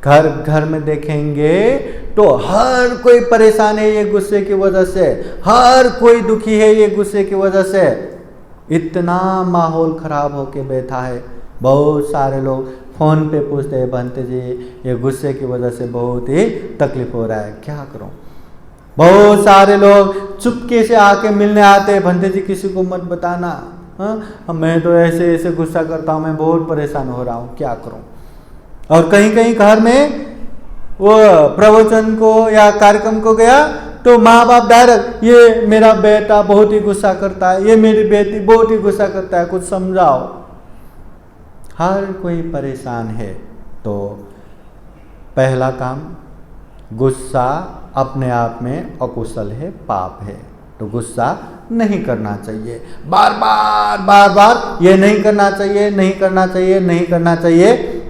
घर घर में देखेंगे तो हर कोई परेशान है ये गुस्से की वजह से, हर कोई दुखी है ये गुस्से की वजह से। इतना माहौल खराब होके बैठा है। बहुत सारे लोग फ़ोन पे पूछते हैं, बनते जी ये गुस्से की वजह से बहुत ही तकलीफ हो रहा है, क्या करूं। बहुत सारे लोग चुपके से आके मिलने आते हैं, बनते जी किसी को मत बताना, मैं तो ऐसे ऐसे गुस्सा करता हूँ, मैं बहुत परेशान हो रहा हूँ, क्या करूँ। और कहीं कहीं घर में वो प्रवचन को या कार्यक्रम को गया तो माँ बाप डायरेक्ट, ये मेरा बेटा बहुत ही गुस्सा करता है, ये मेरी बेटी बहुत ही गुस्सा करता है, कुछ समझाओ। हर कोई परेशान है। तो पहला काम, गुस्सा अपने आप में अकुशल है, पाप है, तो गुस्सा नहीं करना चाहिए। बार बार ये नहीं करना चाहिए, नहीं करना चाहिए, नहीं करना चाहिए,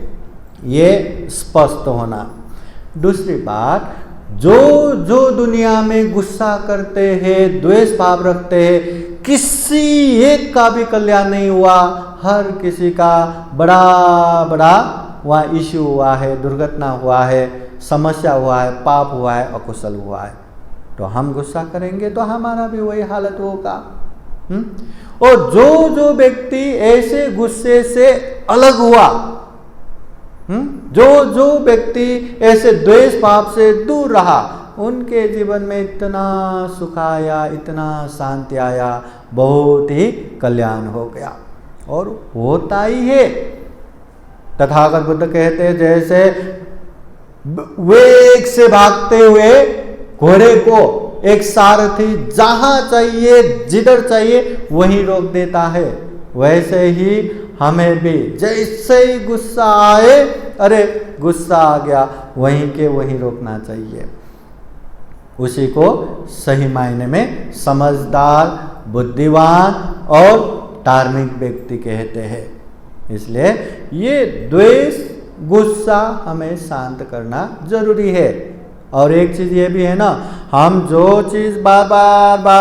ये स्पष्ट होना। दूसरी बात, जो दुनिया में गुस्सा करते हैं, द्वेष भाव रखते हैं, किसी एक का भी कल्याण नहीं हुआ। हर किसी का बड़ा वहाँ इश्यू हुआ है, दुर्घटना हुआ है, समस्या हुआ है, पाप हुआ है, अकुशल हुआ है। तो हम गुस्सा करेंगे तो हमारा भी वही हालत होगा। और जो व्यक्ति ऐसे गुस्से से अलग हुआ, जो व्यक्ति ऐसे द्वेष भाव से दूर रहा, उनके जीवन में इतना सुख आया, इतना शांति आया, बहुत ही कल्याण हो गया। और होता ही है। तथागत बुद्ध कहते हैं जैसे वेग से भागते हुए घोड़े को एक सारथी जहां चाहिए, जिधर चाहिए वहीं रोक देता है, वैसे ही हमें भी जैसे ही गुस्सा आए, अरे गुस्सा आ गया, वहीं के वहीं रोकना चाहिए। उसी को सही मायने में समझदार, बुद्धिमान और धार्मिक व्यक्ति कहते हैं। इसलिए ये द्वेष, गुस्सा हमें शांत करना जरूरी है। और एक चीज ये भी है ना, हम जो चीज बार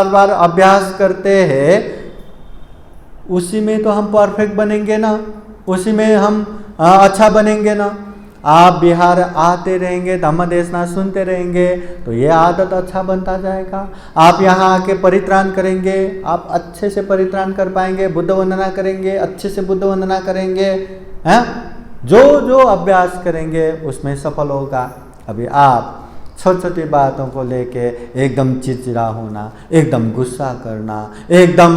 बार अभ्यास करते हैं उसी में तो हम परफेक्ट बनेंगे ना, उसी में हम अच्छा बनेंगे ना। आप बिहार आते रहेंगे, धम्म देशना सुनते रहेंगे तो ये आदत अच्छा बनता जाएगा। आप यहाँ आके परित्राण करेंगे, आप अच्छे से परित्राण कर पाएंगे, बुद्ध वंदना करेंगे, अच्छे से बुद्ध वंदना करेंगे, हैं? जो अभ्यास करेंगे उसमें सफल होगा। अभी आप छोटी छोटी बातों को लेके एकदम चिड़चिड़ा होना, एकदम गुस्सा करना, एकदम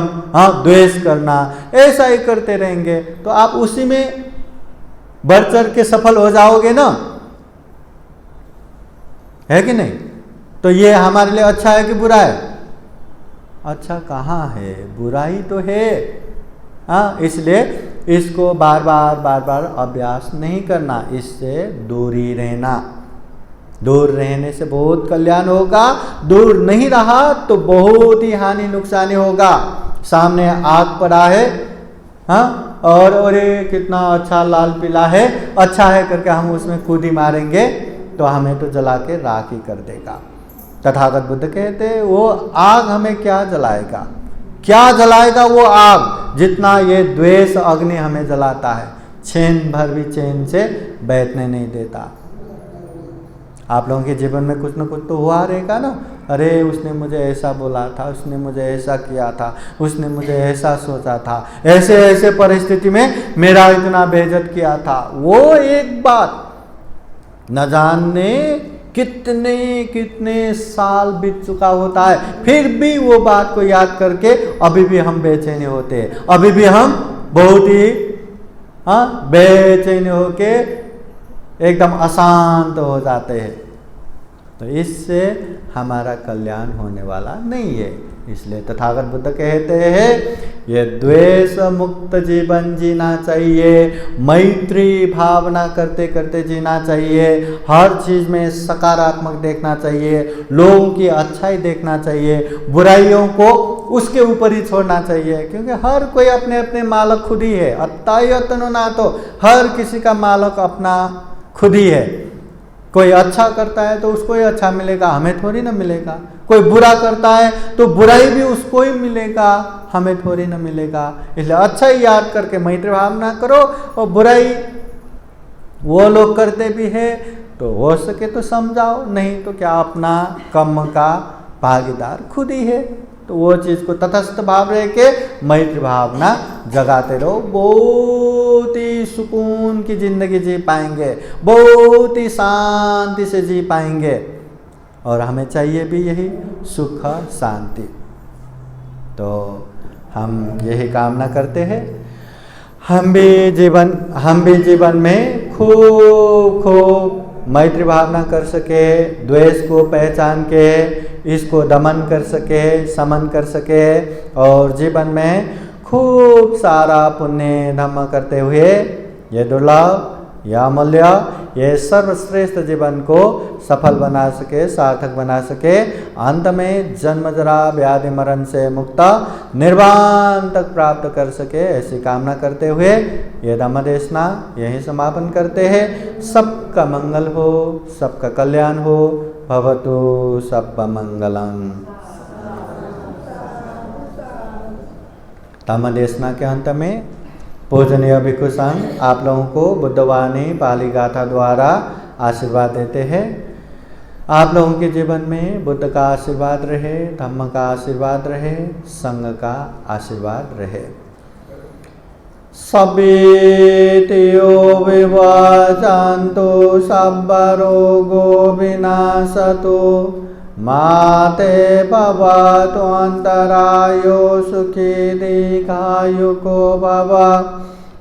द्वेष करना, ऐसा ही करते रहेंगे तो आप उसी में बढ़ चढ़ के सफल हो जाओगे ना, है कि नहीं? तो ये हमारे लिए अच्छा है कि बुरा है? अच्छा कहाँ है, बुराई तो है। इसलिए इसको बार बार अभ्यास नहीं करना, इससे दूर ही रहना। दूर रहने से बहुत कल्याण होगा, दूर नहीं रहा तो बहुत ही हानि नुकसानी होगा। सामने आग पड़ा है, और अरे कितना अच्छा लाल पीला है, अच्छा है करके हम उसमें कूदी मारेंगे तो हमें तो जला के राख ही कर देगा। तथागत बुद्ध कहते हैं वो आग हमें क्या जलाएगा, क्या जलाएगा वो आग, जितना ये द्वेष अग्नि हमें जलाता है, छेन भर भी चैन से बैठने नहीं देता। आप लोगों के जीवन में कुछ न कुछ तो हुआ रहेगा ना, अरे उसने मुझे ऐसा बोला था, उसने मुझे ऐसा किया था, उसने मुझे ऐसा सोचा था, ऐसे ऐसे परिस्थिति में मेरा इतना बेइज्जत किया था। वो एक बात न जाने कितने कितने साल बीत चुका होता है, फिर भी वो बात को याद करके अभी भी हम बेचैन होते हैं, अभी भी हम बहुत ही बेचैन होके एकदम अशांत हो जाते हैं। तो इससे हमारा कल्याण होने वाला नहीं है। इसलिए तथागत बुद्ध कहते हैं ये द्वेष मुक्त जीवन जीना चाहिए, मैत्री भावना करते करते जीना चाहिए, हर चीज़ में सकारात्मक देखना चाहिए, लोगों की अच्छाई देखना चाहिए, बुराइयों को उसके ऊपर ही छोड़ना चाहिए, क्योंकि हर कोई अपने अपने मालक खुद ही है। अत्ताई अतनो ना, तो हर किसी का मालक अपना खुद ही है। कोई अच्छा करता है तो उसको ही अच्छा मिलेगा, हमें थोड़ी ना मिलेगा। कोई बुरा करता है तो बुराई भी उसको ही मिलेगा, हमें थोड़ी ना मिलेगा। इसलिए अच्छा ही याद करके मैत्री भावना करो, और बुराई वो लोग करते भी है तो हो सके तो समझाओ, नहीं तो क्या अपना कर्म का भागीदार खुद ही है। तो वो चीज़ को तटस्थ भाव रह के मैत्री भावना जगाते रहो, बहुत ही सुकून की जिंदगी जी पाएंगे, बहुत ही शांति से जी पाएंगे। और हमें चाहिए भी यही सुख शांति। तो हम यही कामना करते हैं, हम भी जीवन में खूब मैत्री भावना कर सके, द्वेष को पहचान के इसको दमन कर सके, समन कर सके, और जीवन में खूब सारा पुण्य धर्म करते हुए ये दुर्लभ या अमूल्य, ये सर्वश्रेष्ठ जीवन को सफल बना सके, सार्थक बना सके, अंत में जन्म जरा व्याधि मरण से मुक्त निर्वाण तक प्राप्त कर सके, ऐसी कामना करते हुए ये धम्म देशना यही समापन करते हैं। सबका मंगल हो, सबका कल्याण हो, भवतु सब मंगलम। धम्म देशना के अंत में पूजनीय भिक्षु संघ आप लोगों को बुद्धवाणी पाली गाथा द्वारा आशीर्वाद देते हैं। आप लोगों के जीवन में बुद्ध का आशीर्वाद रहे, धम्म का आशीर्वाद रहे, संघ का आशीर्वाद रहे। सभेतियो विवाचान्तो सब रोगो विनाशतो माते भवतु अन्तरायो सुखी दीर्घायुको भव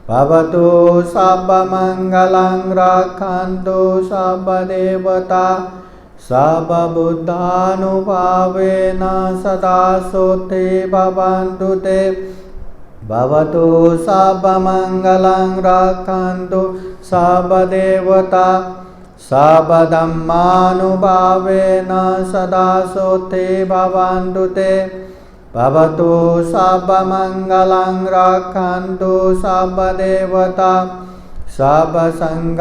भवतु सर्वमङ्गलं रक्षन्तु सर्वदेवता सर्वबुद्धानुभावेन सदा सोते भवन्तु ते भवतु सर्वमङ्गलं रक्षन्तु सर्वदेवता सर्वधर्मानुभावेन सदा सोते भवन्तु ते भवतु सर्वमङ्गलं रक्षन्तु सर्वदेवता सर्वसङ्गानुभावेन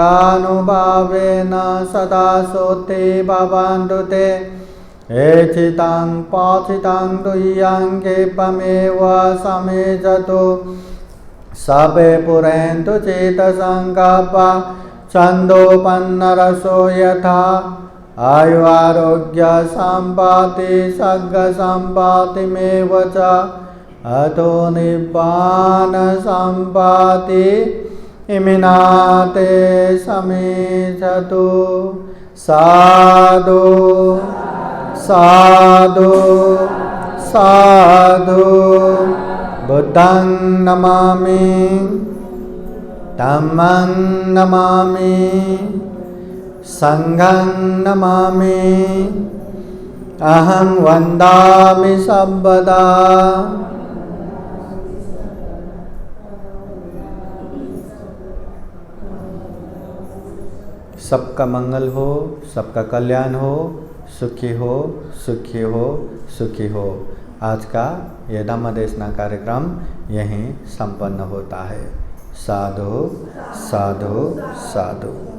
सदा सोते भवन्तु ते एचितं पाचितं तुह्यं क्षिपमेव समेजतु सर्वे पुरन्तु चेतसङ्कल्पा छन्दोपन्नरसो यथा आयु आरोग्य सम्पत्ति सर्गसम्पत्तिमेव च अतो निब्बान सम्पत्ति इमिनाते समेजतु साधु साधु साधु बुद्धं नमामि धम्मं नमामि संघं नमामि अहं वन्दामि सर्वदा। सबका मंगल हो, सबका कल्याण हो, सुखी हो, सुखी हो, सुखी हो। आज का यह धम्मदेशना कार्यक्रम यहीं संपन्न होता है। साधु साधु साधु।